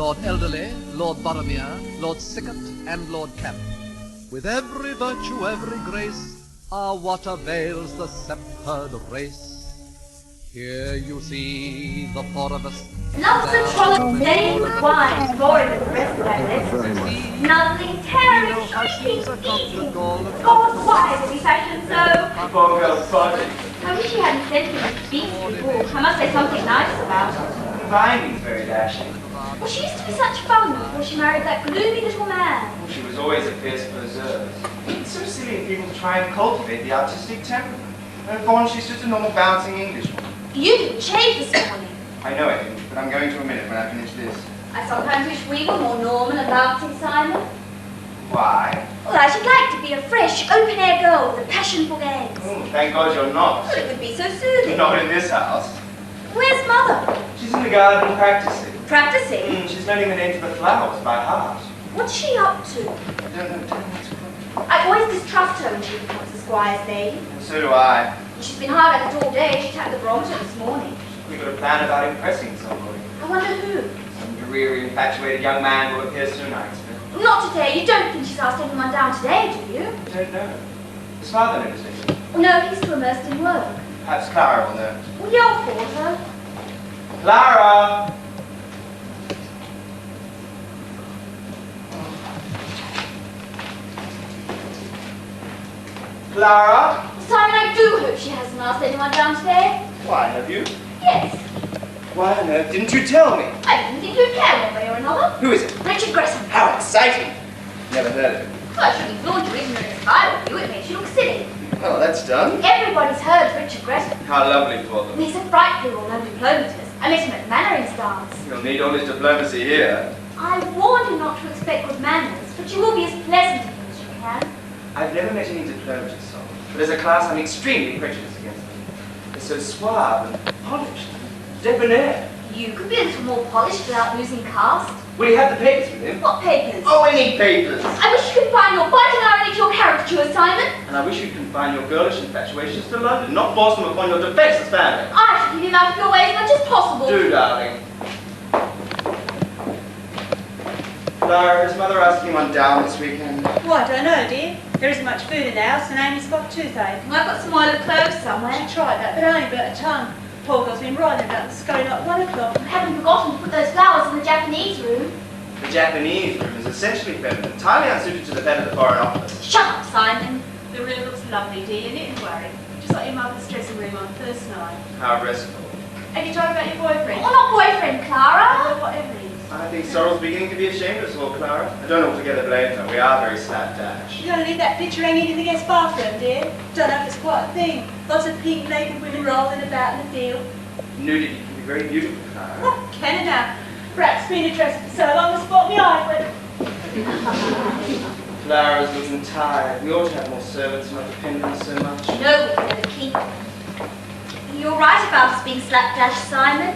Lord Elderly, Lord Boromir, Lord Sickert, and Lord Cap. With every virtue, every grace, ah, what avails the sceptred race? Here you see the four of us. Lots of frolic, days with wine, roaring with the rest of our lips. Nuzzling, tearing, shrieking, eating. God's wives will be fashioned so. Poor girl's body. I wish he hadn't sent me this beastly wolf. I must say something nice about her. Vining's very dashing. Well, she used to be such fun before she married that gloomy little man. Well, she was always a fierce berserker. It's so silly if people try and cultivate the artistic temperament. And Fawn, she's just a normal bouncing Englishwoman. You didn't shave this morning. I know I didn't, but I'm going to a minute when I finish this. I sometimes wish we were more Norman and bouncing, Simon. Why? Well, I should like to be a fresh, open-air girl with a passion for games. Oh, thank God you're not. Well, it would be so soothing. Not in this house. Where's Mother? She's in the garden practicing. Practicing? She's learning the names of the flowers by heart. What's she up to? I don't know. Tell me what's going on. I always distrust her when she becomes the squire's lady. And so do I. She's been hard at it all day. She tapped the barometer this morning. We've got a plan about impressing somebody. I wonder who? Some dreary, infatuated young man who will appear soon, I expect. Not today. You don't think she's asked anyone down today, do you? I don't know. His father knows it. Oh, no, he's too immersed in work. Perhaps Clara will know. Well, yell for her. Clara! Clara? Simon, I do hope she hasn't asked anyone down today. Why, have you? Yes. Why on earth didn't you tell me? I didn't think you'd care one way or another. Who is it? Richard Gresham. How exciting! Never heard of him. Well, I shouldn't flaunt your ignorance if I were you. It makes you look silly. Oh, that's done. Everybody's heard of Richard Gresham. How lovely for them. He's a frightfully well-known diplomatist. I met him at the Mannerings dance. You'll need all his diplomacy here. I warned him not to expect good manners, but you will be as pleasant to him as you can. I've never met any diplomatists, but as a class I'm extremely prejudiced against them. They're so suave and polished and debonair. You could be a little more polished without losing caste. Will you have the papers with him? What papers? Oh, any papers! I wish you could find your biting irony to your caricature, Simon. And I wish you'd confine your girlish infatuations to London, not force them upon your defenseless family. I should keep him out of your way as much as possible. Do, darling. Clara, his mother asked anyone down this weekend. Well, I don't know, dear. There isn't much food in the house and Amy's got toothache. I've got some oil of cloves somewhere. She tried that, but I ain't got a tongue. Poor girl's been riding about the scully like 1 o'clock. I haven't forgotten to put those flowers in the Japanese room. The Japanese room is essentially feminine, entirely unsuited to the bed of the Foreign Office. Shut up, Simon. The room looks lovely, dear. You needn't worry. Just like your mother's dressing room on first night. How restful. Have you told about your boyfriend? Oh, not boyfriend, Clara. Well, whatever he is. I think Sorrel's beginning to be ashamed of us all, Clara. I don't altogether blame her. We are very slapdash. You're going to leave that picture hanging in the guest bathroom, dear? Don't know if it's quite a thing. Lots of pink naked women rolling about in the field. Nudity can be very beautiful, Clara. Oh, can it now? Perhaps been a dresser for so long as spot me eye Clara's looking tired. We ought to have more servants, not depend on them so much. No, we can never keep them. You're right about us being slapdash, Simon.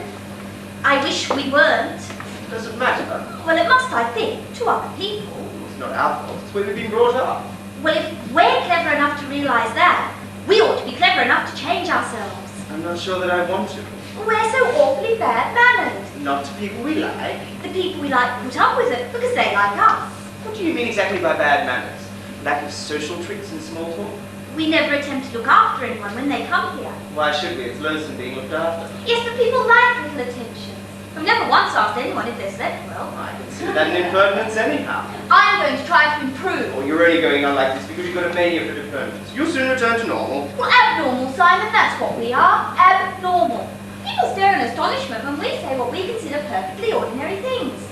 I wish we weren't. Does it matter? Well, it must, I think, to other people. It's not our fault. It's where we've been brought up. Well, if we're clever enough to realise that, we ought to be clever enough to change ourselves. I'm not sure that I want to. We're so awfully bad-mannered. Not to people we like. The people we like put up with it because they like us. What do you mean exactly by bad manners? Lack of social tricks and small talk? We never attempt to look after anyone when they come here. Why should we? It's lonesome being looked after. Yes, but people like little attentions. I've never once asked anyone if they slept well. I consider that an impertinence anyhow. I'm going to try to improve. Oh, you're only going on like this because you've got a mania for deferments. You'll soon return to normal. Well, abnormal, Simon, that's what we are. Abnormal. People stare in astonishment when we say what we consider perfectly ordinary things.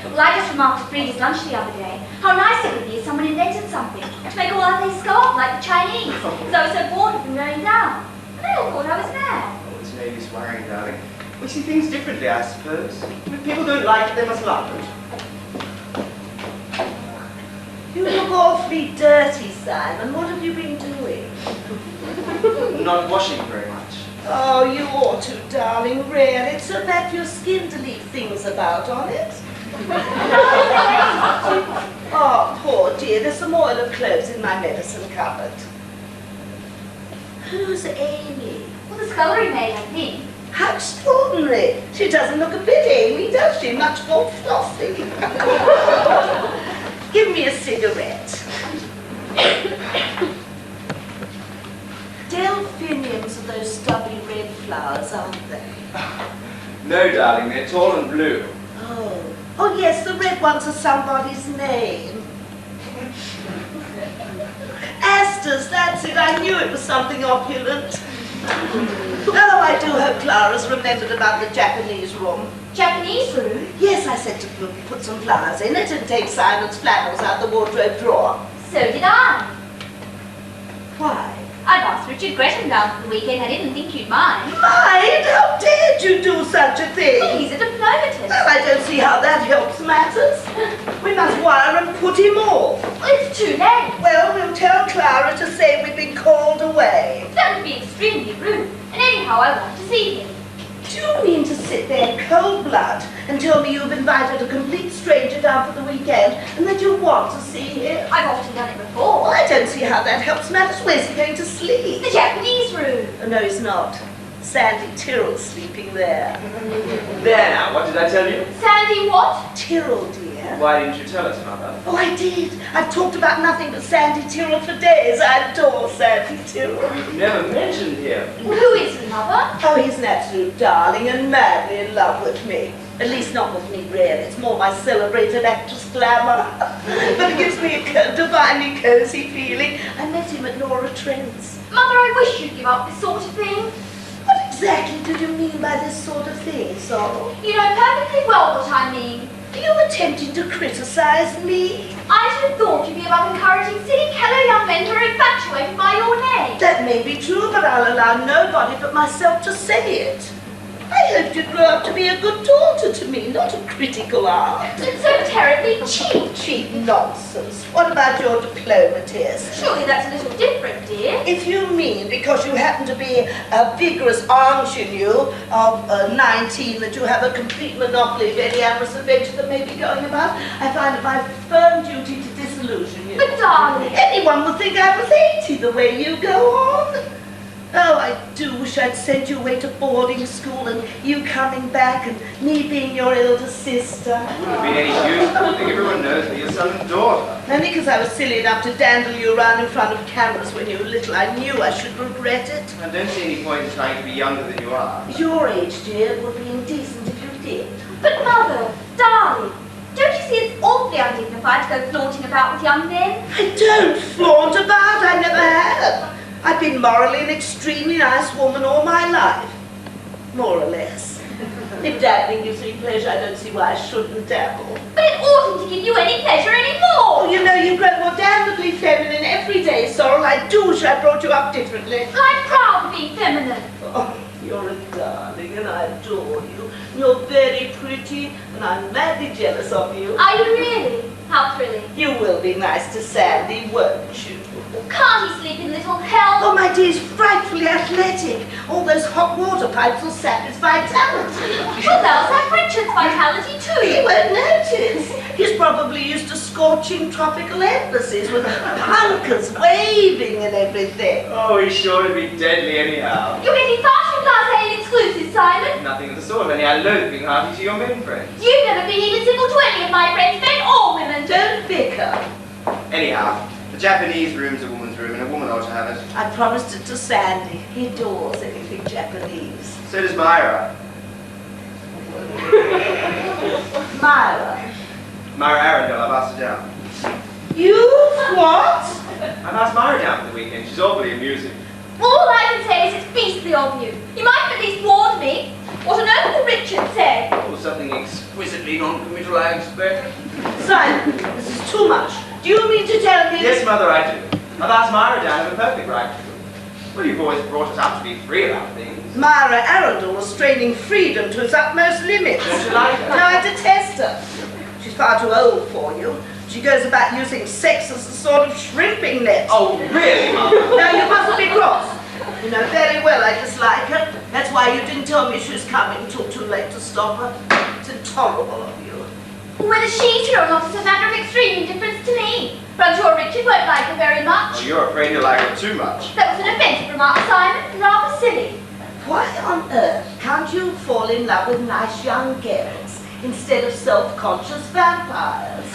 Well, I just remarked at Frida's lunch the other day how nice it would be if someone invented something to make all our faces go up like the Chinese, because I was so bored of them going down. And they all thought I was mad. Oh, it's no use worrying, darling. We see things differently, I suppose. If people don't like it, they must love it. You look awfully dirty, Simon. What have you been doing? Not washing very much. Oh, you ought to, darling, really, so that your skin to leave things about on it. Oh, poor dear, there's some oil of cloves in my medicine cupboard. Who's Amy? Well, the scullery maid, I think. How extraordinary. She doesn't look a bit Amy, does she? Much more flossy. Give me a cigarette. Delphiniums are those stubby red flowers, aren't they? No, darling, they're tall and blue. Oh. Oh, yes, the red ones are somebody's name. Asters, that's it. I knew it was something opulent. Oh, I do hope Clara's remembered about the Japanese room. Japanese room? Yes, I said to put some flowers in it and take Simon's flannels out the wardrobe drawer. So did I. Why? I've asked Richard Gresham down for the weekend. I didn't think you'd mind. Mind? How dared you do such a thing? Well, he's a diplomatist. Well, I don't see how that helps matters. We must wire and put him off. Well, it's too late. Well, we'll tell Clara to say we've been called away. That would be extremely rude. And anyhow, I want to see him. Do you mean to sit there in cold blood and tell me you've invited a complete stranger down for the weekend and that you want to see him? I've often done it Well, before. I don't see how that helps matters. Where's he going to sleep? The Japanese room. Oh, no, he's not. Sandy Tyrrell's sleeping there. There now, what did I tell you? Sandy what? Tyrrell, dear. Why didn't you tell us, Mother? Oh, I did. I've talked about nothing but Sandy Tyrrell for days. I adore Sandy Tyrrell. You've never mentioned him. Well, who is he, Mother? Oh, he's an absolute darling and madly in love with me. At least not with me, really. It's more my celebrated actress glamour. But it gives me a divinely cozy feeling. I met him at Laura Trent's. Mother, I wish you'd give up this sort of thing. What exactly do you mean by this sort of thing, Sorrel? You know perfectly well what I mean. Are you attempting to criticize me? I should have thought you'd be above encouraging silly, callow young men who are infatuated by your name. That may be true, but I'll allow nobody but myself to say it. I hoped you'd grow up to be a good daughter to me, not a critical aunt. It's so terribly cheap. Cheap nonsense. What about your diplomatist? Surely that's a little different, dear. If you mean because you happen to be a vigorous ingenue of 19 that you have a complete monopoly of any amorous adventure that may be going about, I find it my firm duty to disillusion you. But darling, Anyone would think I was 80 the way you go on. Oh, I do wish I'd sent you away to boarding school and you coming back and me being your elder sister. Wouldn't have been any use. I think everyone knows that you're son and daughter. Only because I was silly enough to dandle you around in front of cameras when you were little, I knew I should regret it. I don't see any point in trying to be younger than you are. Your age, dear, would be indecent if you did. but Mother, darling, don't you see it's awfully undignified to go flaunting about with young men? I don't flaunt about, I never have. I've been morally an extremely nice woman all my life. More or less. If dabbling gives me pleasure, I don't see why I shouldn't dabble. But it oughtn't to give you any pleasure Oh, anymore. you know, you grow more damnably feminine every day, Sorrel. I do wish I brought you up differently. I'm proud of being feminine. Oh, you're a darling and I adore you. You're very pretty and I'm madly jealous of you. Are you really? How thrilling. You will be nice to Sandy, won't you? Can't he sleep in little hell? Oh, my dear, he's frightfully athletic. All those hot water pipes will sap his vitality. Well, they'll sap Richard's vitality He too. won't notice. He's probably used to scorching tropical embassies with punkers waving and everything. Oh, he's sure to be deadly anyhow. You're getting far too blasé and exclusive, Simon. Nothing of the sort, only I loathe being hearty to your men friends. You've never been even civil to any of my friends, men or women. Don't bicker. Anyhow, the Japanese room's a woman's room and a woman ought to have it. I promised it to Sandy. He adores anything Japanese. So does Myra. Myra. Myra Arundel, I've asked her down. You what? I've asked Myra down for the weekend. She's awfully amusing. All I can say is it's beastly of you. You might have at least warned me. What on earth will Richard say? Oh, something exquisitely non-committal, I expect. Simon, this is too much. Do you mean to tell me? Yes, Mother, I do. I've asked Myra down and a perfect right to. Well, you've always brought us up to be free about things. Myra Arundel was straining freedom to its utmost limits. Don't you like her? No, I detest her. She's far too old for you. She goes about using sex as a sort of shrimping net. Oh, really, Mother? Now, you mustn't be cross. You know very well I dislike her. That's why you didn't tell me she was coming till too late to stop her. It's intolerable of you. Whether she's here or not is a matter of extreme indifference to me. But I'm sure Richard won't like her very much. Oh, you're afraid you'll like her too much. That was an offensive remark, Simon. Rather silly. Why on earth can't you fall in love with nice young girls instead of self-conscious vampires?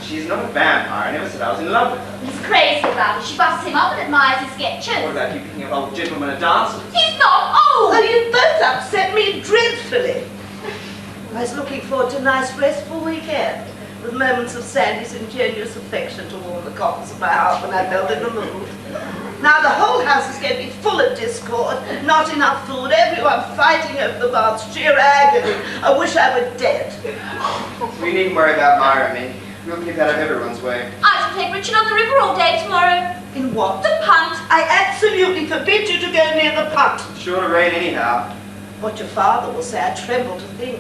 She's not a vampire. I never said I was in love with her. He's crazy about it. She busts him up and admires his sketches. What about you picking up old gentlemen and dancers? He's not old! Oh, you both upset me dreadfully. I was looking forward to a nice restful weekend, with moments of Sandy's ingenuous affection to warm the cockles of my heart when I felt in the mood. Now the whole house is going to be full of discord, not enough food, everyone fighting over the baths, sheer agony. I wish I were dead. We needn't worry about Myra and me. We'll keep out of everyone's way. I shall take Richard on the river all day tomorrow. In what? The punt. I absolutely forbid you to go near the punt. It's sure to rain anyhow. What your father will say, I tremble to think.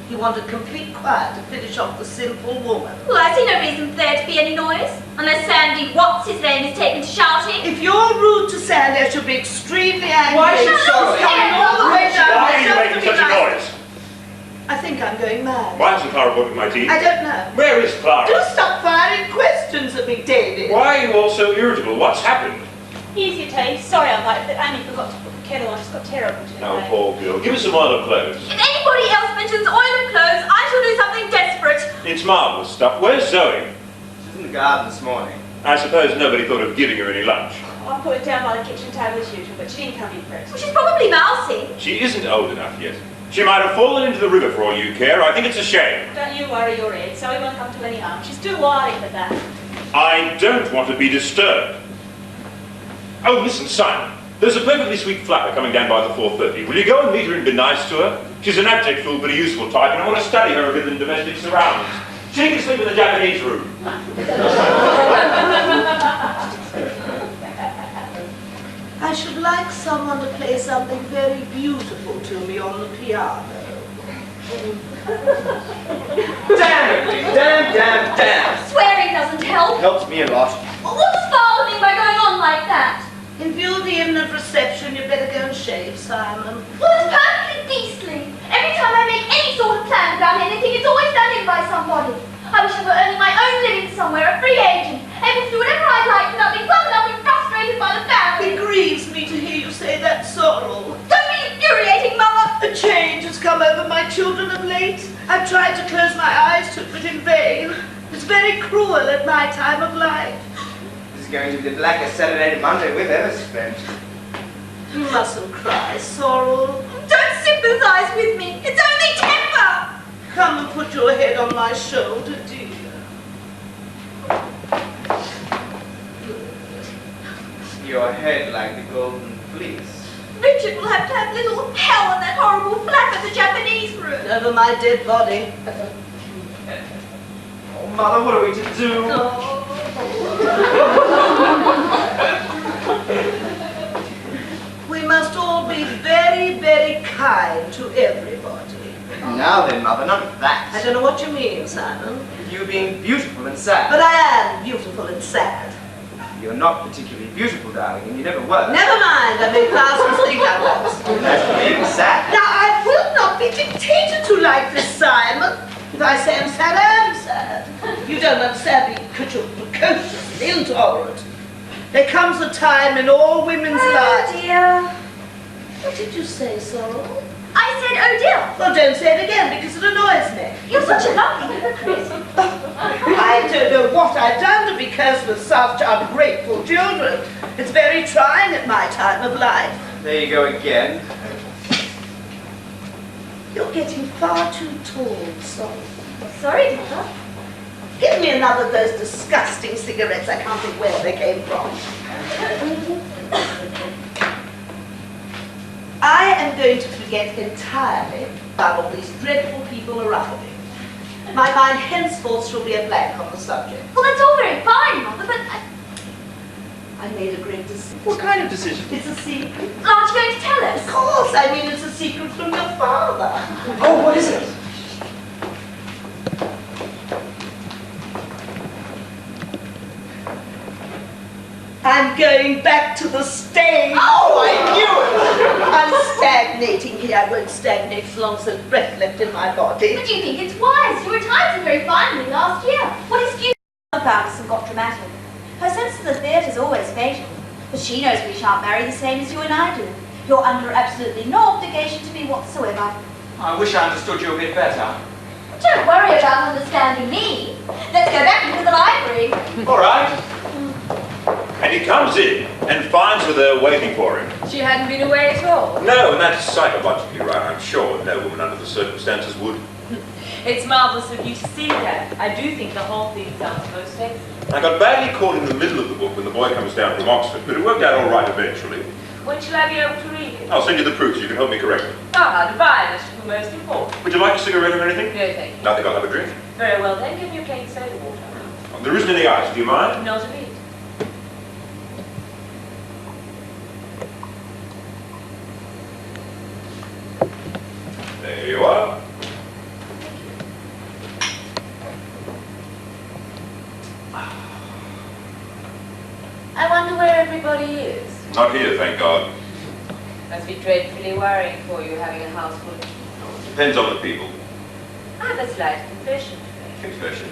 He wanted complete quiet to finish off the sinful woman. Well, I see no reason for there to be any noise, unless Sandy What's-his-name is taken to shouting. If you're rude to Sandy, I shall be extremely angry. Why should Shut you? up, coming all the way down Why are there you just making to be such a nice. noise? I think I'm going mad. Why hasn't Clara brought me my tea? I don't know. Where is Clara? Do stop firing questions at me, David. Why are you all so irritable? What's happened? Here's your tea. Sorry I'm like that. Annie forgot to put the kettle on. She's got terrible today. Now, poor girl, give us some oil of clothes. If anybody else mentions oil and clothes, I shall do something desperate. It's marvellous stuff. Where's Zoe? She's in the garden this morning. I suppose nobody thought of giving her any lunch. I put it down by the kitchen table as usual, but she didn't come in for it. Well, she's probably mousy. She isn't old enough yet. She might have fallen into the river for all you care. I think it's a shame. Don't you worry your head. Zoe won't come to any harm. She's too wily for that. I don't want to be disturbed. Oh, listen, Simon. There's a perfectly sweet flapper coming down by the 4:30. Will you go and meet her and be nice to her? She's an abject fool, but a useful type, and I want to study her a bit in domestic surroundings. She can sleep in the Japanese room. I should like someone to play something very beautiful to me on the piano. Damn. Swearing doesn't help. Helps me a lot. Well, what does Father mean by going on like that? In view of the imminent reception, you better go and shave, Simon. Well, it's perfectly beastly. Every time I make any sort of plan about anything, it's always done in by somebody. I wish I were earning my own living somewhere, a free agent, able to do whatever I'd like without being wound up and frustrated by the family. It grieves me to hear you say that, Sorrel. Don't be infuriating, Mama. A change has come over my children of late. I've tried to close my eyes to it, but in vain. It's very cruel at my time of life. This is going to be the blackest Saturday to Monday we've ever spent. You mustn't cry, Sorrel. Don't sympathise with me. It's only temper. Come and put your head on my shoulder, dear. Your head like the golden fleece. Richard will have to have little hell in that horrible flap at the Japanese room. Over my dead body. Oh, Mother, what are we to do? We must all be very, very kind to everybody. Now then, Mother, none of that. I don't know what you mean, Simon. You being beautiful and sad. But I am beautiful and sad. You're not particularly beautiful, darling, and you never were. Never mind, I make thousands think I was. That's being sad. Now, I will not be dictated to like this, Simon. If I say I'm sad, I am sad. You don't understand me because you're precocious and intolerant. There comes a time in all women's lives. Oh, dear. What did you say, Sorrel? I said, oh, dear. Well, don't say it again because it annoys me. You're such a lovely hypocrite. I don't know what I've done to be cursed with such ungrateful children. It's very trying at my time of life. There you go again. You're getting far too tall, Sorrel. Sorry, Mother. Give me another of those disgusting cigarettes. I can't think where they came from. I am going to forget entirely about all these dreadful people around me. My mind henceforth shall be a blank on the subject. Well, that's all very fine, Mother, but I made a great decision. What kind of decision? It's a secret. aren't you going to tell us? Of course, I mean it's a secret from your father. Oh, what is it? I'm going back to the stage. Oh, I knew it! I'm stagnating here. I won't stagnate as long as there's breath left in my body. But do you think it's wise? You retired so very finely last year. What excuse? Found us and got dramatic. Her sense of the theatre's always fatal. But she knows we shan't marry the same as you and I do. You're under absolutely no obligation to me whatsoever. I wish I understood you a bit better. Don't worry about understanding me. Let's go back into the library. All right. And he comes in and finds her there waiting for him. She hadn't been away at all. No, and that's psychologically right. I'm sure no woman under the circumstances would. It's marvellous of you to see that. I do think the whole thing sounds most excellent. I got badly caught in the middle of the book when the boy comes down from Oxford, but it worked out all right eventually. When shall I be able to read it? I'll send you the proofs. You can help me correct them. Ah, divine. That's the most important. Would you like a cigarette or anything? No, thank you. Nothing. I'll have a drink. Very well then, give me a plain soda water. There isn't any ice. Do you mind? Not a bit. There you are. I wonder where everybody is. Not here, thank God. Must be dreadfully worrying for you having a house full of people. Depends on the people. I have a slight confession to make. Confession?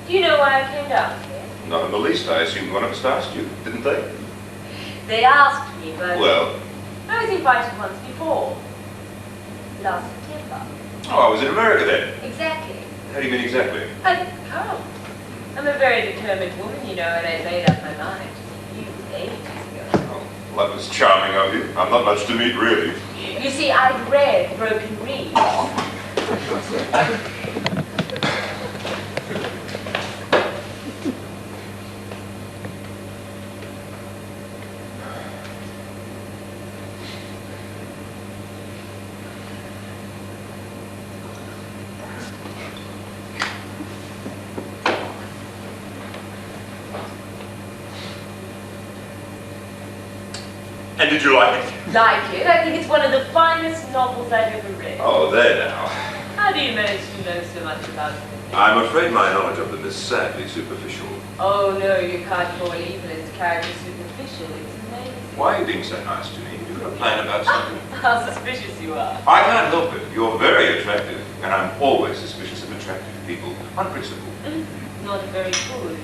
Do you know why I came down here? Not in the least. I assumed one of us asked you, didn't they? They asked me, but Well, I was invited once before. Last September. oh, I was in America then. Exactly. How do you mean exactly? I can't. I'm a very determined woman, you know, and I made up my mind. You ages ago. Oh, well, that was charming of you. I'm not much to meet, really. You see, I'd read Broken Reed. And did you like it? Like it? I think it's one of the finest novels I've ever read. Oh, there now. How do you manage to know so much about it? I'm afraid my knowledge of them is sadly superficial. Oh no, you can't call Evelyn's character superficial. It's amazing. Why are you being so nice to me? You've got a plan about something? How suspicious you are. I can't help it. You're very attractive, and I'm always suspicious of attractive people, on principle. Not very good.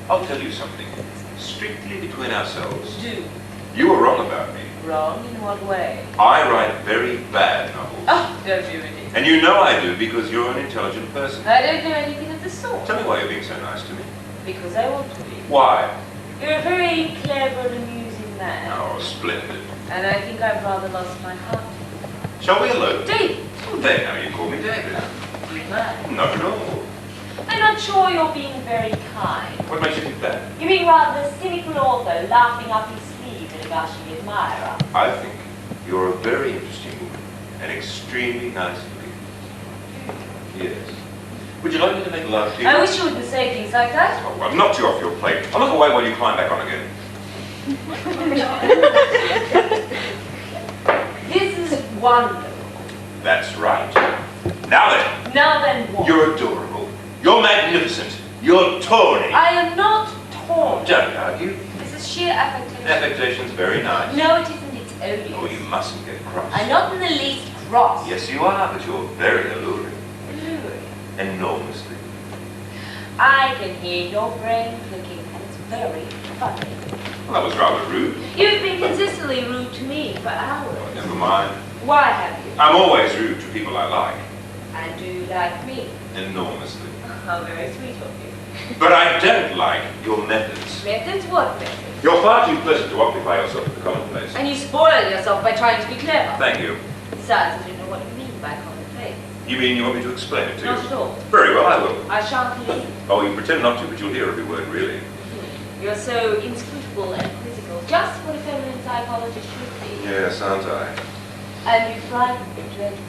I'll tell you something. Strictly between ourselves. Do. You were wrong about me. Wrong in what way? I write very bad novels. Oh, don't be ridiculous. And you know I do because you're an intelligent person. I don't know anything of the sort. Tell me why you're being so nice to me. Because I want to be. Why? You're a very clever and amusing man. Oh, splendid. And I think I've rather lost my heart. Shall we elope? David! Oh, there now you call me David. Man. Not at all. I'm not sure you're being very kind. What makes you think that? You're being rather a cynical author, laughing up his sleeve and a gushing admirer. I think you're a very interesting woman. And extremely nice lady. Yes. Would you like me to make love to you? I wish you wouldn't say things like that. Oh, I've knocked you off your plate. I'll look away while you climb back on again. This is wonderful. That's right. Now then. Now then what? You're adorable. You're magnificent. You're tawny. I am not torn. Don't argue. This is sheer affectation. Affectation's very nice. No, it isn't. It's odious. Oh, you mustn't get cross. I'm not in the least cross. Yes, you are, but you're very alluring. Alluring. Enormously. I can hear your brain clicking, and it's very funny. Well, that was rather rude. You've been consistently rude to me for hours. Oh, never mind. Why have you? I'm always rude to people I like. And do you like me? Enormously. How very sweet of you. But I don't like your methods. Methods? What methods? You're far too pleasant to occupy yourself with the commonplace. And you spoil yourself by trying to be clever. Thank you. Besides, I don't know what you mean by commonplace. You mean you want me to explain it to you? Not at all. Very well, I will. I shan't leave. Oh, you pretend not to, but you'll hear every word, really. You're so inscrutable and quizzical, just what a feminine psychologist should be. Yes, aren't I? And you frighten me dreadfully.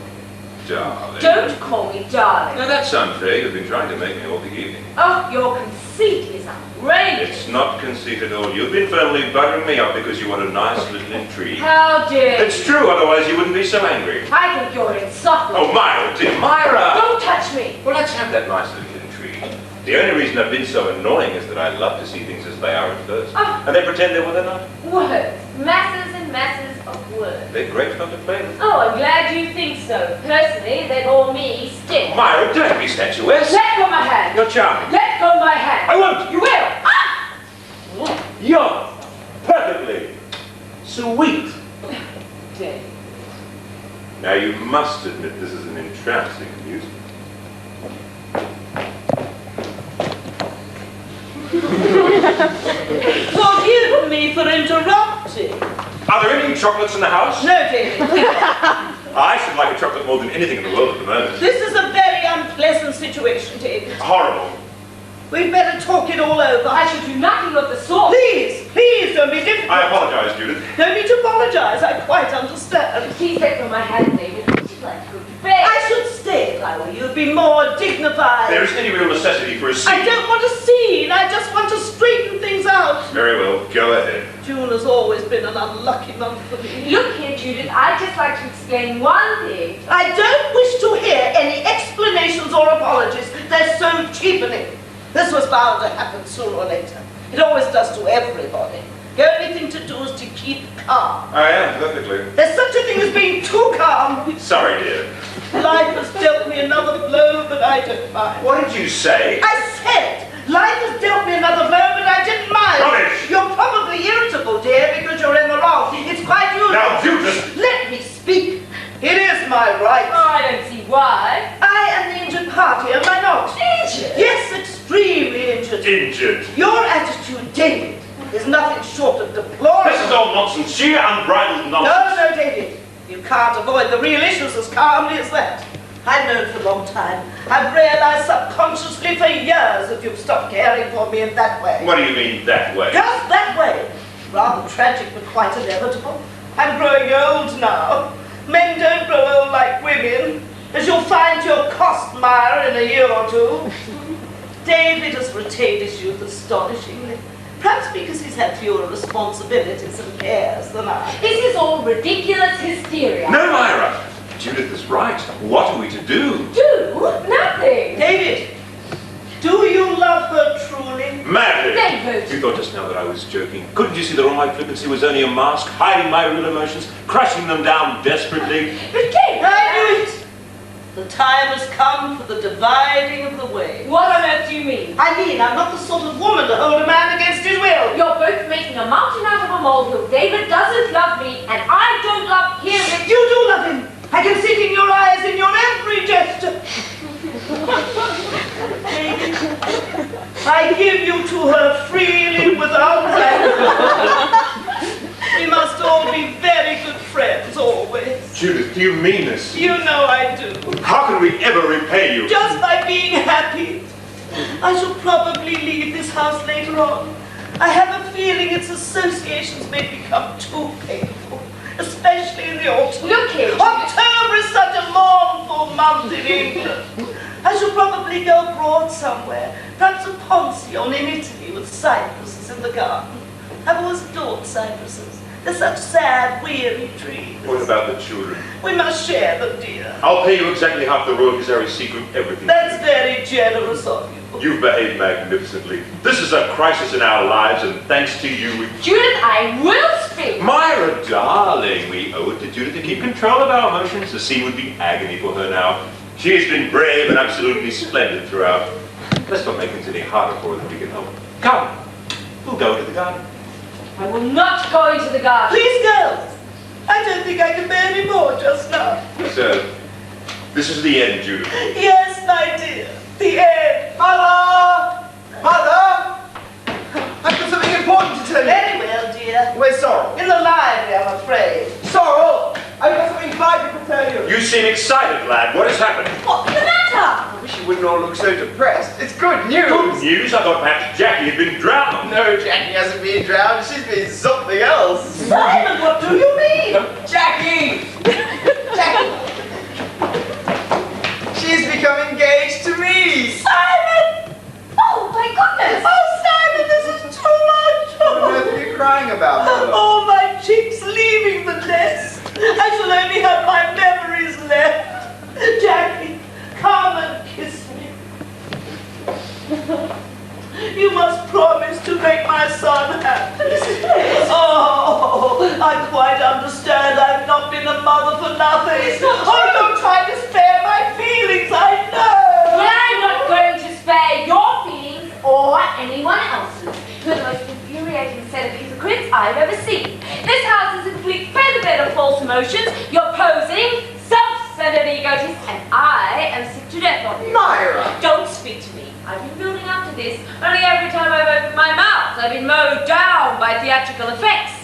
Darling. Don't call me darling. No, that's unfair. You've been trying to make me all the evening. Oh, your conceit is outrageous. It's not conceit at all. You've been firmly buttering me up because you want a nice little intrigue. How dare It's true, otherwise you wouldn't be so angry. I think you're insufferable. Oh, Myra, dear Myra! Don't touch me. Well, let's have that nice little intrigue. The only reason I've been so annoying is that I love to see things as they are at first. Oh. And they pretend they're what they're not. Words. Masses and masses of words. They're great fun to play with. Oh, I'm glad you think so. Personally, they bore me stiff. Myra, don't be statuesque. Let go of my hand. You're charming. Let my hand. I won't. You will. You're perfectly sweet. Dave. Now you must admit this is an entrancing amusement. Forgive me for interrupting. Are there any chocolates in the house? No, David. I should like a chocolate more than anything in the world at the moment. This is a very unpleasant situation, David. Horrible. We'd better talk it all over. I shall do nothing of the sort. Please, don't be difficult. I apologize, Judith. No need to apologize. I quite understand. Please let go of my hand, David. Would you like to go to bed? I should stay if I were you. Be more dignified. There isn't any real necessity for a scene. I don't want a scene. I just want to straighten things out. Very well, go ahead. June has always been an unlucky month for me. Look here, Judith. I'd just like to explain one thing. I don't wish to hear any explanations or apologies. They're so cheapening. This was bound to happen sooner or later. It always does to everybody. The only thing to do is to keep calm. I am, perfectly. There's such a thing as being too calm. Sorry, dear. Life has dealt me another blow, but I don't mind. What did you say? I said, life has dealt me another blow, but I didn't mind. Rubbish! You're probably irritable, dear, because you're in the wrong. It's quite usual. Now, Judith! Let me speak. It is my right. Oh, I don't see why. I am the injured party, am I not? Injured? Yes, extremely injured. Injured. Your attitude, David, is nothing short of deplorable. This is all nonsense, sheer unbridled No, nonsense. David. You can't avoid the real issues as calmly as that. I've known for a long time. I've realized subconsciously for years that you've stopped caring for me in that way. What do you mean, that way? Just that way. Rather tragic, but quite inevitable. I'm growing old now. Men don't grow old like women, as you'll find to your cost, Myra, in a year or two. David has retained his youth astonishingly. Perhaps because he's had fewer responsibilities and cares than I. This is all ridiculous hysteria. No, Myra. Judith is right. What are we to do? Do nothing. David, do you love her truly? Madly. David. You thought just now that I was joking. Couldn't you see that all my flippancy was only a mask, hiding my real emotions, crushing them down desperately? But David, I knew it. The time has come for the dividing of the way. what on earth do you mean? I mean, I'm not the sort of woman to hold a man against his will. You're both making a mountain out of a molehill. David doesn't love me, and I don't love him. You do love him. I can see it in your eyes, in your every gesture. David, I give you to her freely without rancour. We must all be very good friends, always. Judith, do you mean this? You know I do. How can we ever repay you? Just by being happy. I shall probably leave this house later on. I have a feeling its associations may become too painful, especially in the autumn. Look here. October is such a mournful month in England. I shall probably go abroad somewhere, perhaps a pension in Italy with cypresses in the garden. I've always adored cypresses. They're such sad, weary trees. What about the children? We must share them, dear. I'll pay you exactly half the royalties I receive from everything. That's very generous of you. You've behaved magnificently. This is a crisis in our lives, and thanks to you, Judith, I will speak. Myra, darling, we owe it to Judith to keep control of our emotions. The scene would be agony for her now. She has been brave and absolutely splendid throughout. Let's not make things any harder for her than we can help. Come, we'll go into the garden. I will not go into the garden. Please, girls. I don't think I can bear any more just now. So, this is the end, Judith. Yes, my dear. The end. Mother! Mother! I've got something important to tell you. Very well, dear. Where's Sorrel? In the library, I'm afraid. Sorrel! I've got something vital to tell you. You seem excited, lad. What has happened? What's the matter? I wish you wouldn't all look so depressed. It's good news. Good news? I thought perhaps Jackie had been drowned. No, Jackie hasn't been drowned. She's been something else. Simon, what do you mean? Jackie! Jackie! She's become engaged to me. Simon! Oh, my goodness! Oh, Simon, this is too much. What on earth are you crying about, Mother? Oh, my cheeks leaving the nest. I shall only have my memories left. Jackie, come and kiss me. You must promise to make my son happy. Oh, I quite understand. I've not been a mother for nothing. Oh, you're trying to spare my feelings, I know. Well, I'm not going to spare your feelings or emotions, you're posing, self-centered egotist, and I am sick to death of you. Myra! Don't speak to me. I've been building up to this. Only every time I've opened my mouth, I've been mowed down by theatrical effects.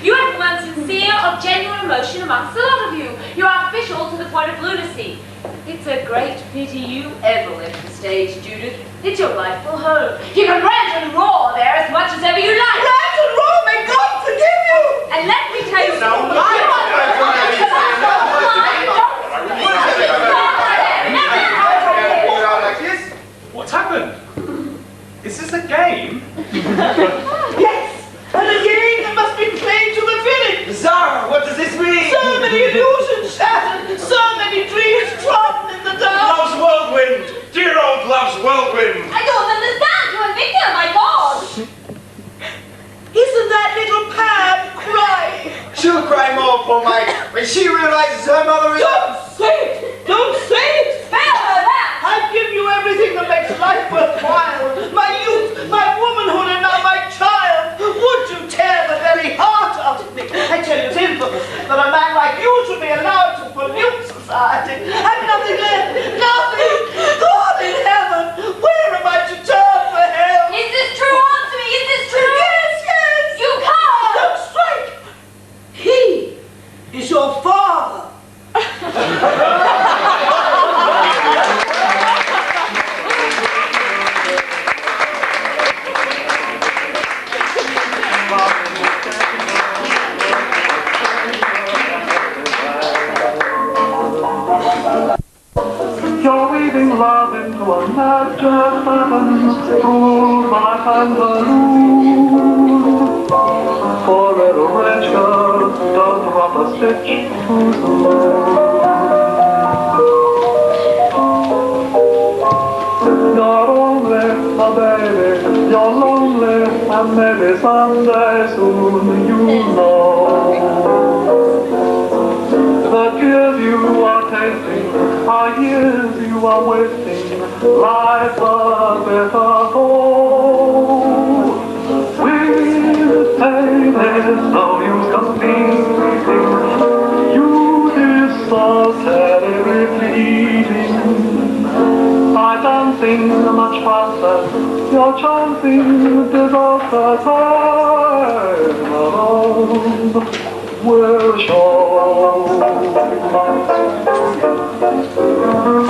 You haven't one sincere or genuine emotion amongst a lot of you. You're artificial to the point of lunacy. It's a great pity you ever left the stage, Judith. It's your rightful home. You can rant and roar there as much as ever you like. Rant and roar, may God forgive you! And let me tell you something. What's happened? Is this a game? Yes, and a game that must be played to the village. Zara, what does this mean? So many illusions shattered, so many dreams trodden in the dark. Love's whirlwind! Dear old Love's whirlwind! I don't understand. You're a victim, my God. Isn't that little Pam crying? She'll cry more, poor Mike, when she realizes her mother is... Don't say it! Don't say it! Spare her that. I've given you everything that makes life worthwhile. My youth, my womanhood, and now my child. Would you tear the very heart out of me? I tell you, it's infamous that a man like you should be allowed to pollute society. I've nothing left. Nothing. God in heaven, where am I to turn for help? Is this true? Answer me. Is this true? Yes, yes. You can't. Don't strike. He is your father. You're weaving love into a magic pattern through my pantaloons. Poor little rich girl, don't drop a stitch too soon. You're only a baby, you're lonely, and maybe someday soon you know. The years you are tasting are years you are wasting. Life's a bitter cold. With pain is no use competing. Youth is so terribly fleeting. By dancing much faster, you're chancing disaster. Time alone will show.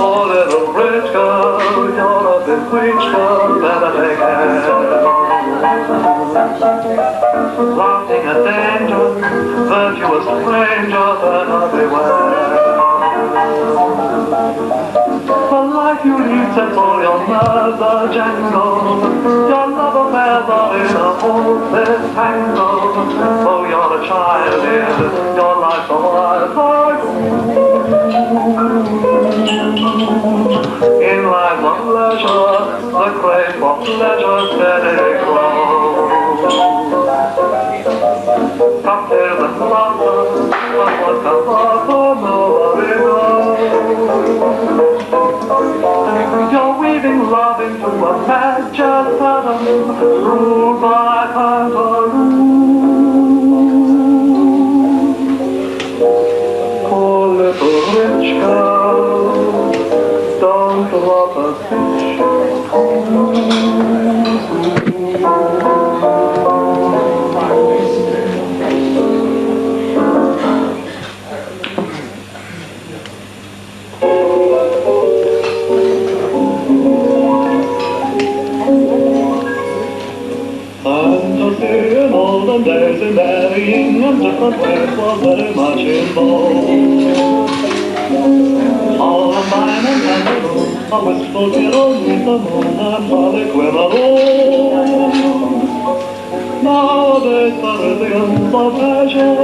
Oh, little rich girl, you're a bewitched girl, better take care. Laughing at danger, virtuous stranger, better beware. The life you lead sets all your nerves a-jangle. Your love affairs are in a hopeless tangle. Oh, you're a child, dear, your life's a wild card. In life of leisure, the crave for pleasure steady grows. Cocktails and laughter, but what comes after nobody knows. You're weaving love into a magic pattern ruled by pantaloons. Poor little rich girl, don't drop a stitch too in olden days in marrying and different ways was very much involved. Columbine and Kangaroo, a wistful hero neath the moon and Harlequin alone. Nowadays the rhythms of pleasure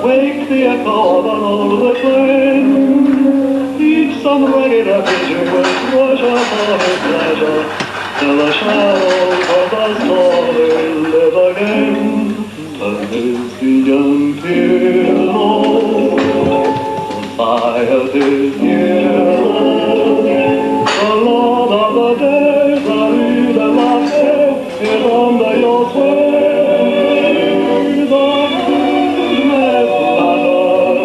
wake the echo of an old refrain. Each some ragged effigy with treasure for his pleasure, till the shadows of the story live again. Turn is the young hero, society's hero, the lord of the day, Paris de la Paix, is under your sway. The goodness matter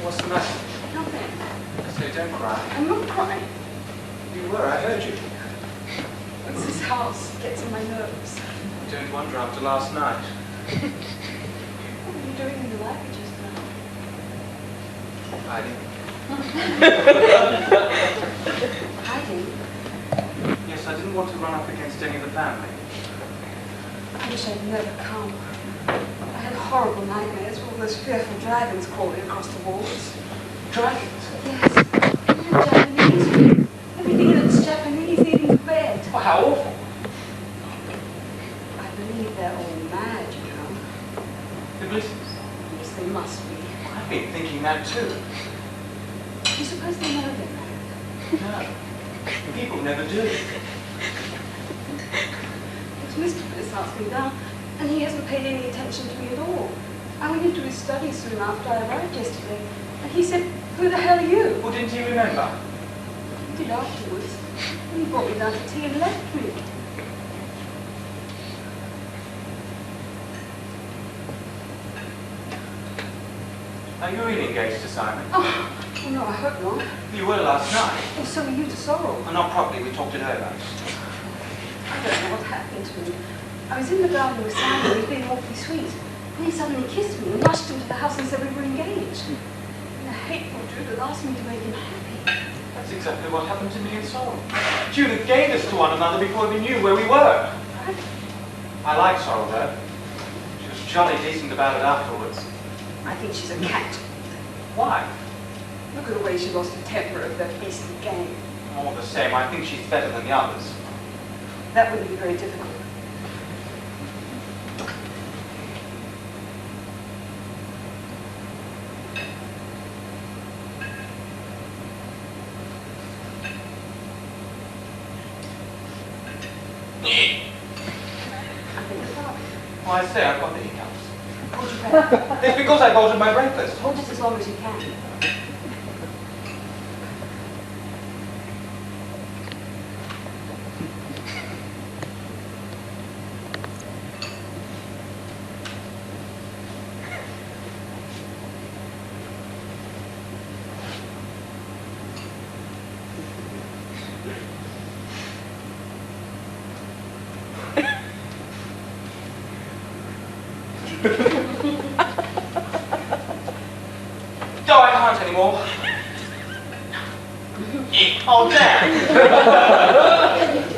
What's the matter? Nothing. So don't cry. I'm not crying. You were, I heard you. It's this house gets on my nerves. I don't wonder after last night. What were you doing in the library just now? Hiding. Hiding? Yes, I didn't want to run up against any of the family. I wish I'd never come. I had horrible nightmares with all those fearful dragons crawling across the walls. Dragons? Yes. And Japanese. Everything that's Japanese, even the bed. Oh, how awful. I believe they're all mad, you know. The blizzards. Yes, they must be. I've been thinking that too. You suppose they know they're mad? No. People never do. It's Mr. Bliss asked me down, and he hasn't paid any attention to me at all. I went into his study soon after I arrived yesterday, and he said, "Who the hell are you?" Well, didn't he remember? He did afterwards, and he brought me down to tea and left me. Are you really engaged to Simon? Oh, no, I hope not. You were last night. Oh, so were you to Sorrel. Well, not properly, we talked it over. I don't know what happened to him. I was in the garden with Simon, he was being awfully sweet. And he suddenly kissed me and rushed into the house and said we were engaged. And a hateful Jude had asked me to make him happy. That's exactly what happened to me and Sorrel. Judith gave us to one another before we knew where we were. Right? I liked Sorrel, though. She was jolly decent about it afterwards. I think she's a cat. Why? Look at the way she lost her temper over that beastly gang. All the same, I think she's better than the others. That wouldn't be very difficult. I think about it. Well, I say I've got the hiccups. Hold your breath. It's because I bolted my breakfast. Hold it as long as you can. No, I can't anymore. Oh, damn!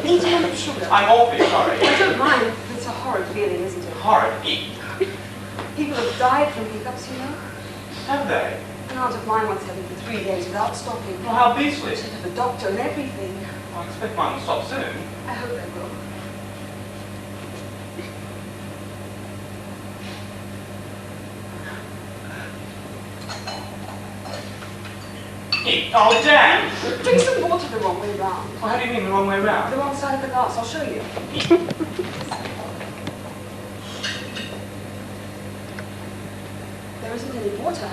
Need to have sugar. I'm awfully sorry. I don't mind. It's a horrid feeling, isn't it? Horrid. People have died from hiccups, you know. Have they? An aunt of mine once had them for 3 days without stopping. Well, how beastly. She had the doctor and everything. I expect mine will stop soon. I hope they will. Oh, damn! Drink some water the wrong way round. Well, how do you mean the wrong way round? The wrong side of the glass, I'll show you. There isn't any water.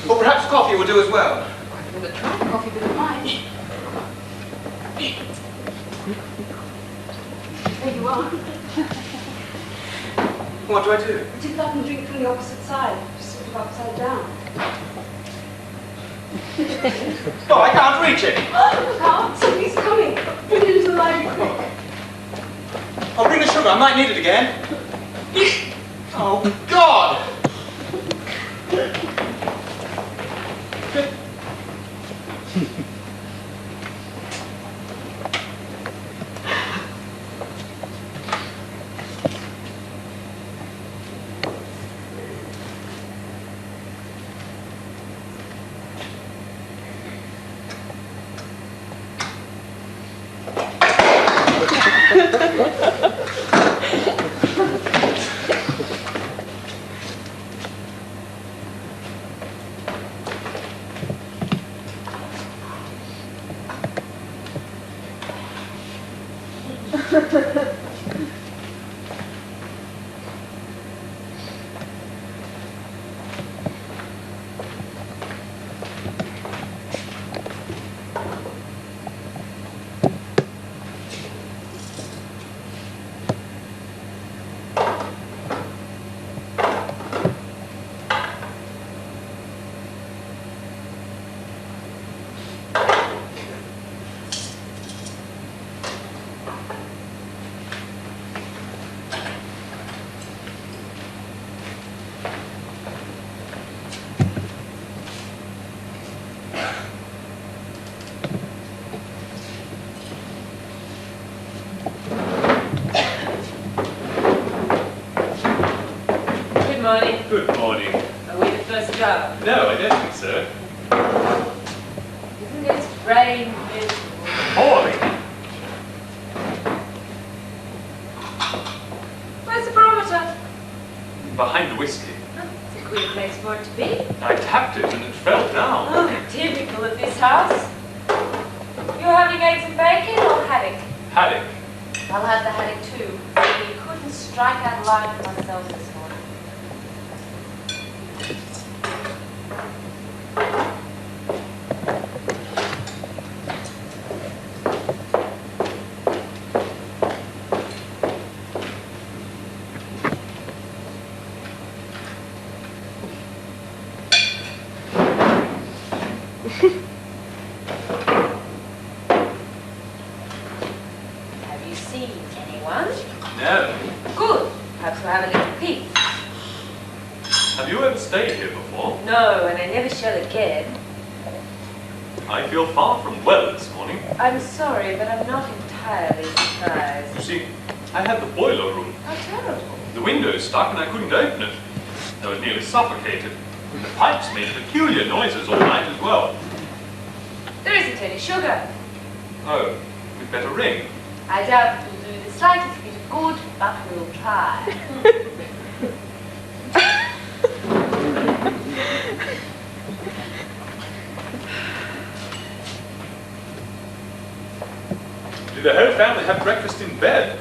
Or perhaps coffee will do as well. I've never tried coffee, but it might. There you are. What do I do? Dip that and drink from the opposite side, just sort of upside down. Oh, I can't reach it. Oh, look out! Somebody's coming. Bring it into the library quick. I'll bring the sugar. I might need it again. Oh, God! Good morning. Are we the first job? No, I don't think so. Isn't it rain miserable? Pouring. Where's the barometer? Behind the whiskey. It's a queer place for it to be. I tapped it and it fell down. Oh, typical of this house. You're having eggs and bacon or haddock? Haddock. I'll have the haddock too. You couldn't strike out line for myself this morning. Have you seen anyone? No. Good. Perhaps we'll have a little peek. Have you ever stayed here before? No, and I never shall again. I feel far from well this morning. I'm sorry, but I'm not entirely surprised. You see, I had the boiler room. How terrible. The window stuck and I couldn't open it. I was nearly suffocated. The pipes made peculiar noises all night as well. There isn't any sugar. Oh, we'd better ring. I doubt it will do the slightest bit of good, but we'll try. Did the whole family have breakfast in bed?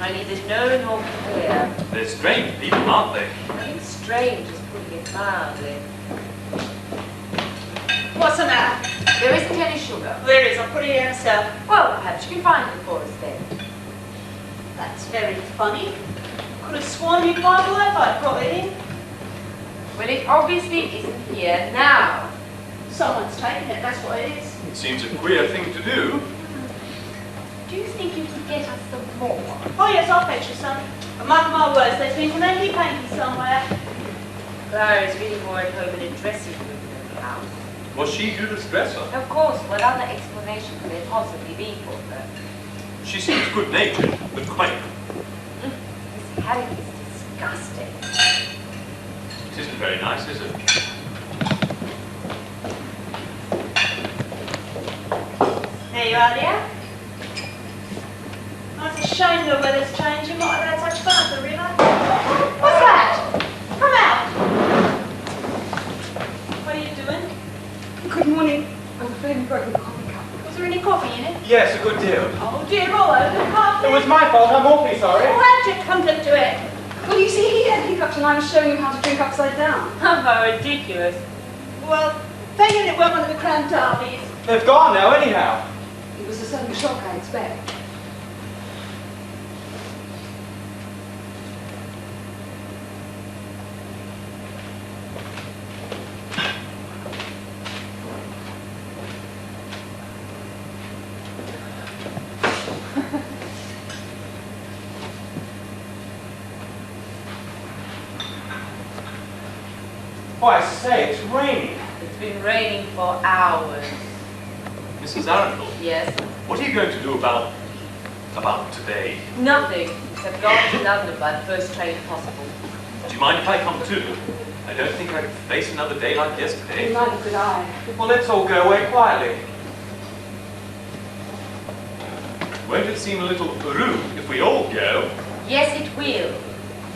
I neither know nor care. They're strange people, aren't they? I think strange is putting it mildly. What's the matter? There isn't any sugar. There is. I'll put it here myself. Well, perhaps you can find it for us then. That's very funny. Could have sworn you'd buy the Wi-Fi brought it in. Well, it obviously isn't here now. Someone's taken it, that's what it is. It seems a queer thing to do. Do you think you could get us some more? Oh yes, I'll fetch you some. And mark my words, there's been plenty panky somewhere. Clara is really more at home in a dressing room than the house. Was she Judith's dresser? Of course, what other explanation could there possibly be for her? She seems good-natured, but quaint. This haddock is disgusting. It isn't very nice, is it? There you are, dear. Oh, it's a shame the weather's changing. Might have had such fun at the river. What's that? Come out. Good morning. I'm afraid we broke the coffee cup. Was there any coffee in it? Yes, a good deal. Oh dear, Rollo, look after It was my fault. I'm awfully sorry. Oh, how'd you come to do it? Well, you see, he had hiccups and I was showing him how to drink upside down. How ridiculous. Well, thinking it went one of the cram derbies. They've gone now, anyhow. It was a sudden shock, I expect. Oh, I say, it's raining. It's been raining for hours. Mrs. Arundel, Yes? what are you going to do about today? Nothing, except go to London by the first train possible. Do you mind if I come too? I don't think I could face another day like yesterday. Neither could I. Well, let's all go away quietly. Won't it seem a little rude if we all go? Yes, it will.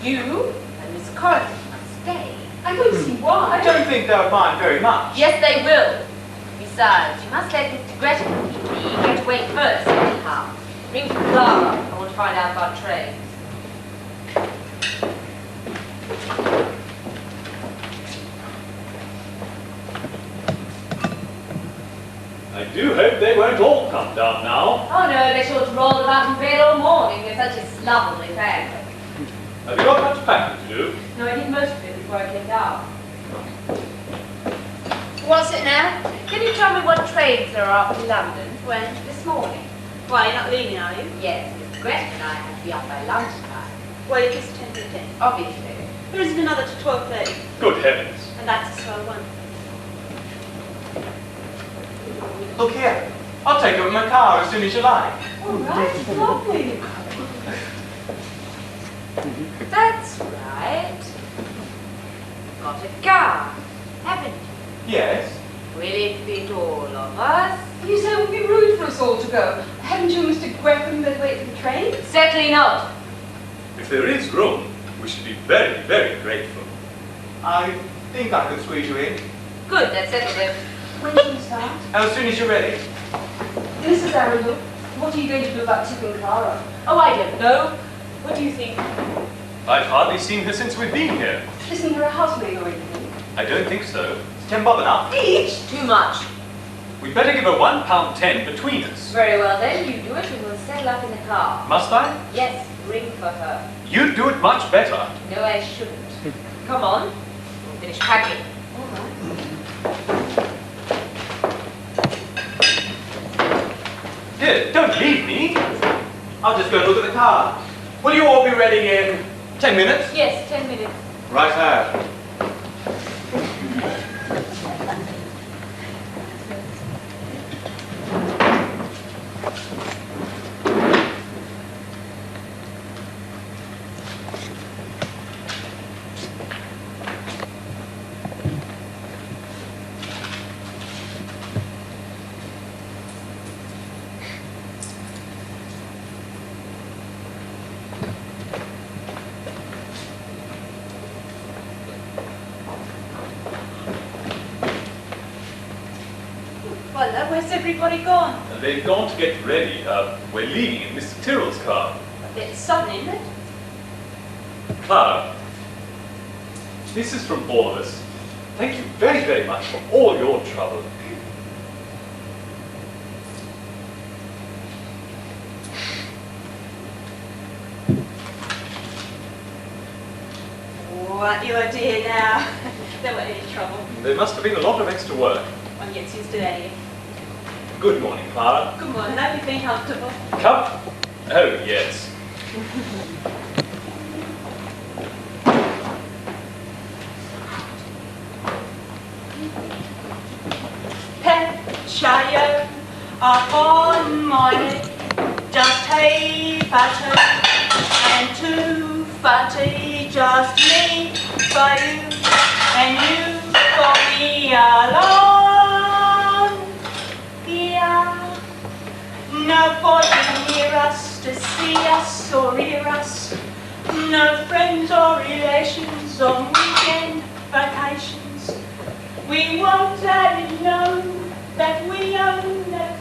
You and Miss Corrigan must stay. I don't see I why. don't think they'll mind very much. Yes, they will. Besides, you must let Mr. Greta and me get away first, anyhow. Ring for Clara. I want to find out about trains. I do hope they won't all come down now. Oh no, they sure to roll about in bed all morning. They're such a slovenly family. Have you got much packing to do? No, I did most of it before I came down. What's it now? Can you tell me what trains there are up to London? When? This morning. Why, you're not leaving, are you? Yes, Mr. Greta and I have to be up by lunchtime. Well, you kissed 10 to 10. Obviously. There isn't another to 12:30, Good heavens. and that's a slow one. Look here. I'll take you in my car as soon as you like. All right, lovely. That's right. Got a car, haven't you? Yes. Will it fit all of us? You said it would be rude for us all to go. Haven't you and Mr. Greffin better wait for the train? Certainly not. If there is room, we should be very, very grateful. I think I could squeeze you in. Good, that settles it. When shall we start? As soon as you're ready. Mrs. Arundel, what are you going to do about tipping Clara? Oh, I don't know. What do you think? I've hardly seen her since we've been here. Isn't there a housemaid or anything? I don't think so. Is 10 bob enough? Each? Too much. We'd better give her £1.10 between us. Very well then, you do it and we'll settle up in the car. Must I? Yes, ring for her. You'd do it much better. No, I shouldn't. Come on, we'll finish packing. All right. Dear, don't leave me. I'll just go look at the car. Will you all be ready in 10 minutes? Yes, 10 minutes. Right out. Well, where's everybody gone? They've gone to get ready. We're leaving in Mr. Tyrrell's car. A bit sudden, isn't it? Clara, this is from all of us. Thank you very, very much for all your trouble. What do you do now? There weren't any trouble. There must have been a lot of extra work. One gets used to that here. Good morning, Clara. Good morning, hope you've been comfortable. Come. Oh, yes. Chaillot upon my head, just hey fatty and two fatty, just me for you and you for me alone. Yeah, nobody near us to see us or hear us, no friends or relations on weekend vacations. We won't let it know that we own that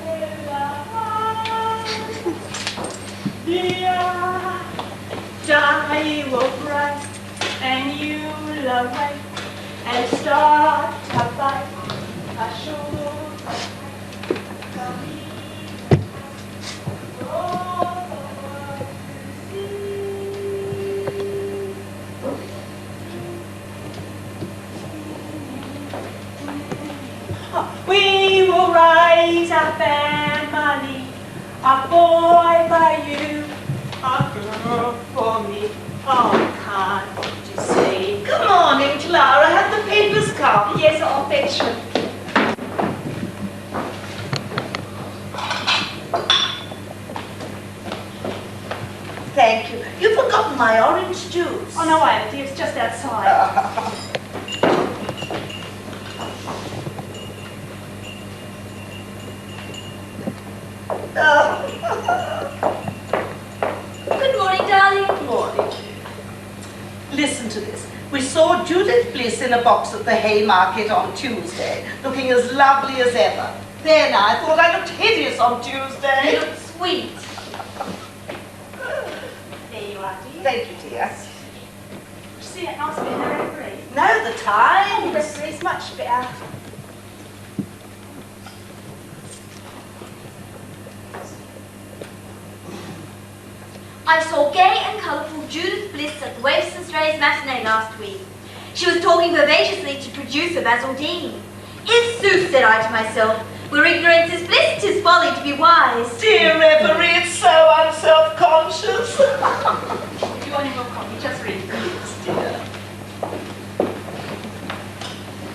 yeah, die will bright and you'll awake and start to fight. I sure will. We will raise a family, a boy by you, a girl for me. Oh, can't you see? Good morning, Clara. Have the papers come? Yes, I'll fetch them. Thank you. You've forgotten my orange juice. Oh, no, I haven't. It's just outside. Good morning, darling. Good morning. Listen to this. We saw Judith Bliss in a box at the Haymarket on Tuesday, looking as lovely as ever. There now, I thought I looked hideous on You Tuesday. look sweet. There you are, dear. Thank you, dear. See that nice bit in the referee? Now the Oh, the Times. referee's much better. I saw gay and colourful Judith Bliss at the Waveston Strays matinee last week. She was talking vivaciously to producer Basil Dean. "Issooth," said I to myself, "where ignorance is bliss, 'tis folly to be wise." Dear referee, it's so unself-conscious. If you want a milk coffee, just read. Yes, dear.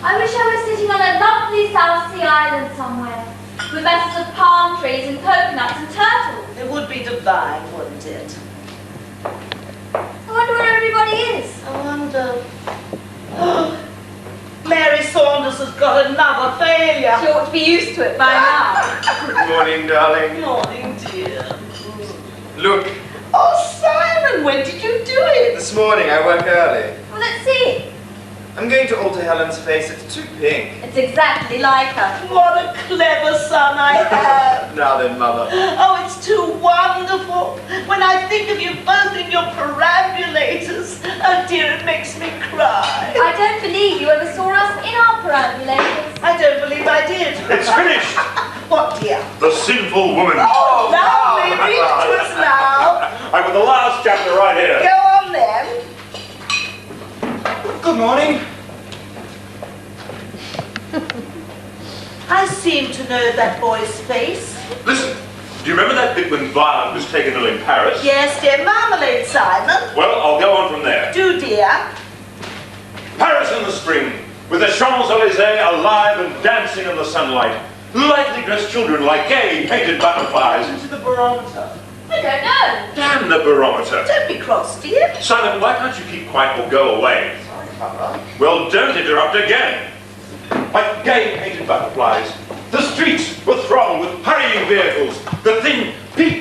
I wish I were sitting on a lovely South Sea island somewhere, with masses of palm trees and coconuts and turtles. It would be divine, wouldn't it? I wonder where everybody is. I wonder. Oh, Mary Saunders has got another failure. She ought to be used to it by now. Good morning, darling. Morning, dear. Look, Oh, Simon, when did you do it? this morning I work early. Well, let's see. I'm going to alter Helen's face. It's too pink. It's exactly like her. What a clever son I have. Now then, Mother. Oh, it's too wonderful. When I think of you both in your perambulators, oh dear, it makes me cry. I don't believe you ever saw us in our perambulators. I don't believe I did. It's finished! What, dear? The Sinful Woman. Oh, lovely. Read it to us now. I've got the last chapter right here. Go on then. Good morning. I seem to know that boy's face. Listen, do you remember that bit when Violet was taken ill in Paris? Yes, dear. Marmalade, Simon. Well, I'll go on from there. Do, dear. Paris in the spring, with the Champs-Élysées alive and dancing in the sunlight. Lightly dressed children like gay painted butterflies. To the barometer. I don't know. Damn the barometer. Don't be cross, dear. Simon, why can't you keep quiet or go away? Sorry, Papa. Well, don't interrupt again. Like gay painted butterflies. The streets were thronged with hurrying vehicles. The thin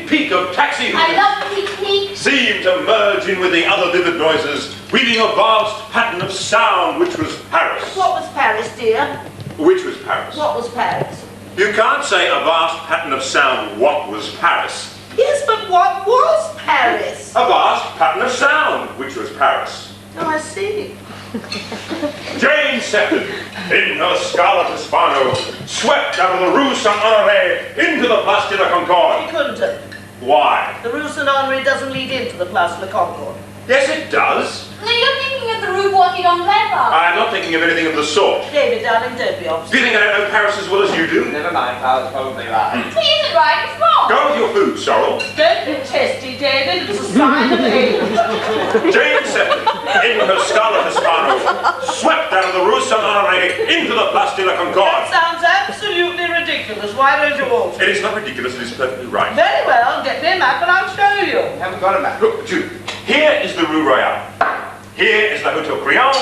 peak of taxi I love Peak Peak. seemed to merge in with the other vivid noises, weaving a vast pattern of sound, which was Paris. What was Paris, dear? Which was Paris? What was Paris? You can't say a vast pattern of sound, what was Paris? Yes, but what was Paris? A vast pattern of sound, which was Paris. Oh, I see. Jane Sefton, in her scarlet hispano, swept out of the Rue Saint-Honoré into the Place de la He Concorde. couldn't have. Why? The Rue Saint-Honoré doesn't lead into the Place de la Concorde. Yes, it does. No, you're thinking of the Rue Bois-Guillaume-Lever. I'm not thinking of anything of the sort. David, darling, don't be Do obstinate. you think I don't know Paris as well as you do? Never mind, Papa's probably right. He isn't right, it's wrong. Go with your food, Sorrel. Don't be testy, David. It's a sign of age. Jane Sefton, in her scarlet hispano, swept out of the Rue Saint-Honoré into the Place de la That Concorde. sounds absolutely ridiculous. Why don't you alter? It is not ridiculous, it is perfectly right. Very well, get me a map and I'll show you. I haven't got a map. Look, Jude, here is the Rue Royale. Here is the Hotel Crillon,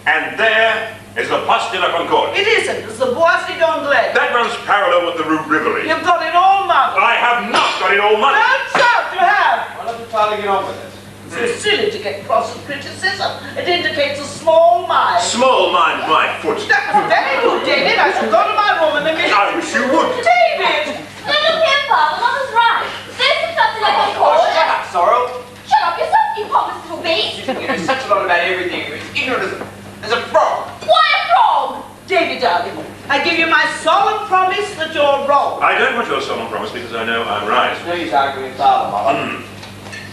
and there is the Place de la Concorde. It isn't. It's the Bois d'Anglais. That runs parallel with the Rue Rivoli. You've got it all muddled. I have not got it all money. Don't shout, you have. Why don't you finally get on with it? It's silly to get cross with criticism. It indicates a small mind. Small mind, my foot. That was very good, David. I shall go to my room in a minute. I wish you would. David! No, look here, Father, Mother's right. There's something I can call. Oh, shut up, Sorrel. Shut up yourself, you pompous little beast. You know such a lot about everything. You're as ignorant as a frog. Why a frog? David, darling, I give you my solemn promise that you're wrong. I don't want your solemn promise because I know I'm right. No use arguing with Father, Mother.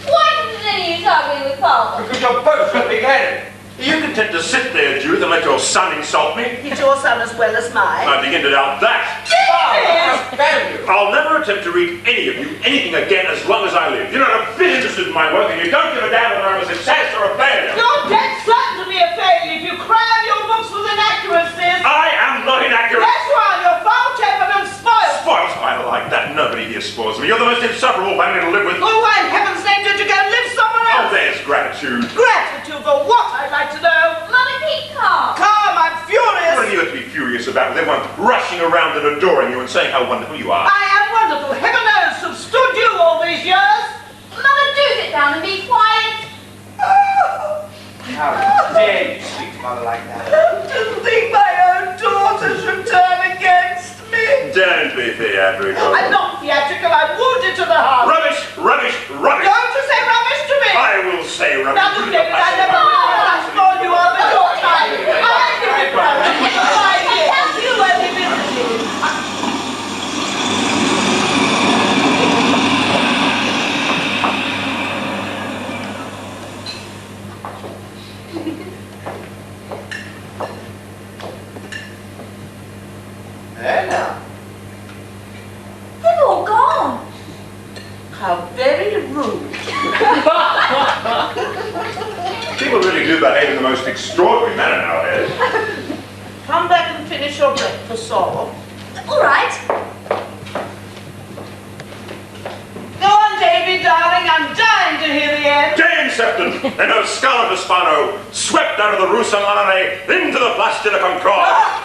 Why didn't any of you argue with Father? Because you're both so big-headed. Are you content to sit there, Judith, and let your son insult me? He's your son as well as mine. I begin to doubt that. David! I'll never attempt to read any of you anything again as long as I live. You're not a bit interested in my work, and you don't give a damn whether I'm a success or a failure. You're dead certain to be a failure if you cram your books with inaccuracies. I am not inaccurate. Yes, you are. You're foul-tempered and spoiled. Spoiled? I like that. Nobody here spoils me. You're the most insufferable family to live with. Oh, why in heaven's name did you go and live somewhere Oh, else? there's gratitude. Gratitude for what, I'd like to know? Mother, keep calm. Calm, I'm furious. What are you to be furious about with everyone rushing around and adoring you and saying how wonderful you are? I am wonderful. Heaven knows who've stood you all these years. Mother, do sit down and be quiet. How dare you speak to Mother like that? To think my own daughter should turn against me. Don't be theatrical. I'm not theatrical. I'm wounded to the heart. Rubbish, rubbish, rubbish. Don't you say rubbish to me. I will say rubbish. Now, look, David, I never will touch more you are, but you're trying. I give it rubbish. I give you only visited. There now. They've all gone. How very rude. People really do behave in the most extraordinary manner nowadays. Come back and finish your breakfast, Sorrel. All right. Go on, Davy, darling. I'm dying to hear the end. Jane Septon and her Scarlet Hispano swept out of the Rue Saint-Honoré into the Place de la Concorde.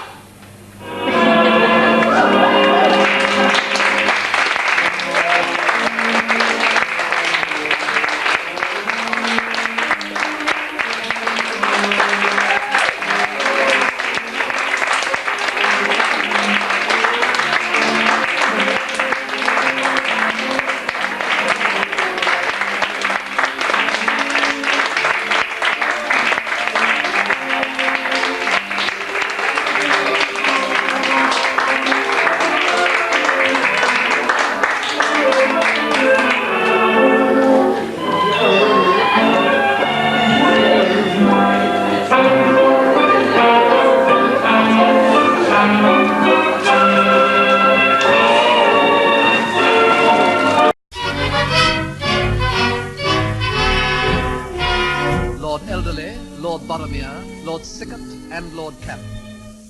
Lord Sickert and Lord Cap.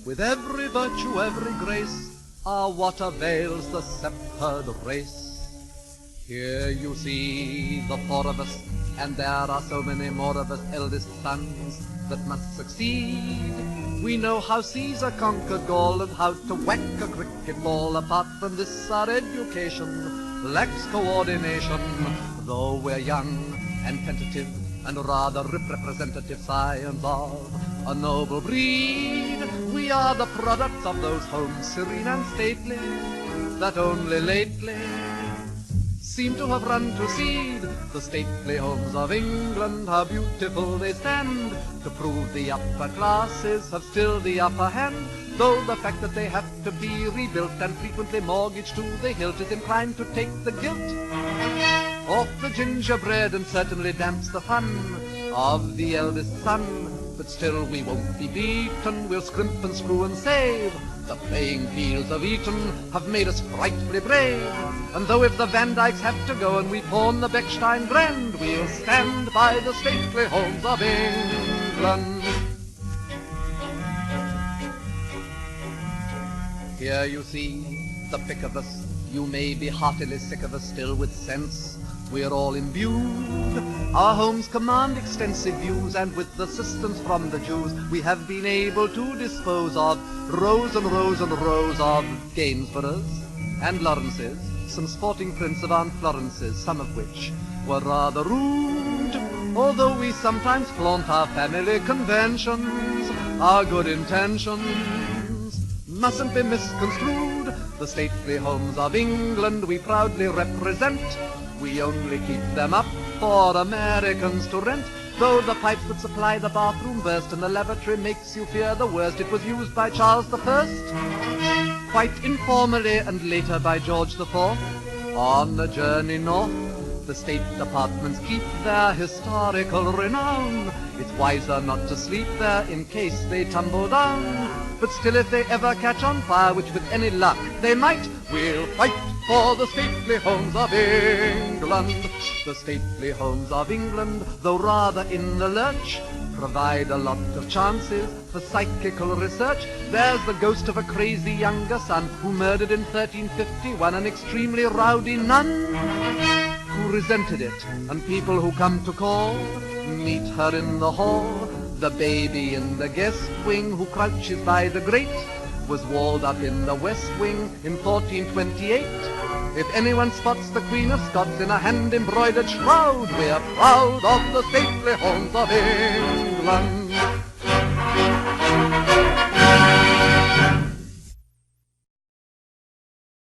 With every virtue, every grace, what avails the sceptred race? Here you see the four of us, and there are so many more of us eldest sons that must succeed. We know how Caesar conquered Gaul and how to whack a cricket ball. Apart from this, our education lacks coordination. Though we're young and tentative and rather representative scions of a noble breed, we are the products of those homes serene and stately that only lately seem to have run to seed. The stately homes of England, how beautiful they stand, to prove the upper classes have still the upper hand. Though the fact that they have to be rebuilt and frequently mortgaged to the hilt is inclined to take the guilt off the gingerbread and certainly damps the fun of the eldest son. But still we won't be beaten, we'll scrimp and screw and save. The playing fields of Eton have made us frightfully brave. And though if the Van Dykes have to go and we pawn the Bechstein Grand, we'll stand by the stately homes of England. Here you see the pick of us. You may be heartily sick of us, still with sense we're all imbued. Our homes command extensive views, and with assistance from the Jews, we have been able to dispose of rows and rows and rows of Gainsboroughs and Lawrences, some sporting prints of Aunt Florences, some of which were rather rude. Although we sometimes flaunt our family conventions, our good intentions mustn't be misconstrued. The stately homes of England we proudly represent. We only keep them up for Americans to rent. Though the pipes that supply the bathroom burst and the lavatory makes you fear the worst, it was used by Charles I, quite informally, and later by George IV. On a journey north, the State Departments keep their historical renown. It's wiser not to sleep there in case they tumble down. But still, if they ever catch on fire, which with any luck they might, we'll fight for the stately homes of England. The stately homes of England, though rather in the lurch, provide a lot of chances for psychical research. There's the ghost of a crazy younger son who murdered in 1351 an extremely rowdy nun who resented it, and people who come to call meet her in the hall. The baby in the guest wing who crouches by the grate was walled up in the west wing in 1428. If anyone spots the Queen of Scots in a hand-embroidered shroud, we're proud of the stately homes of England.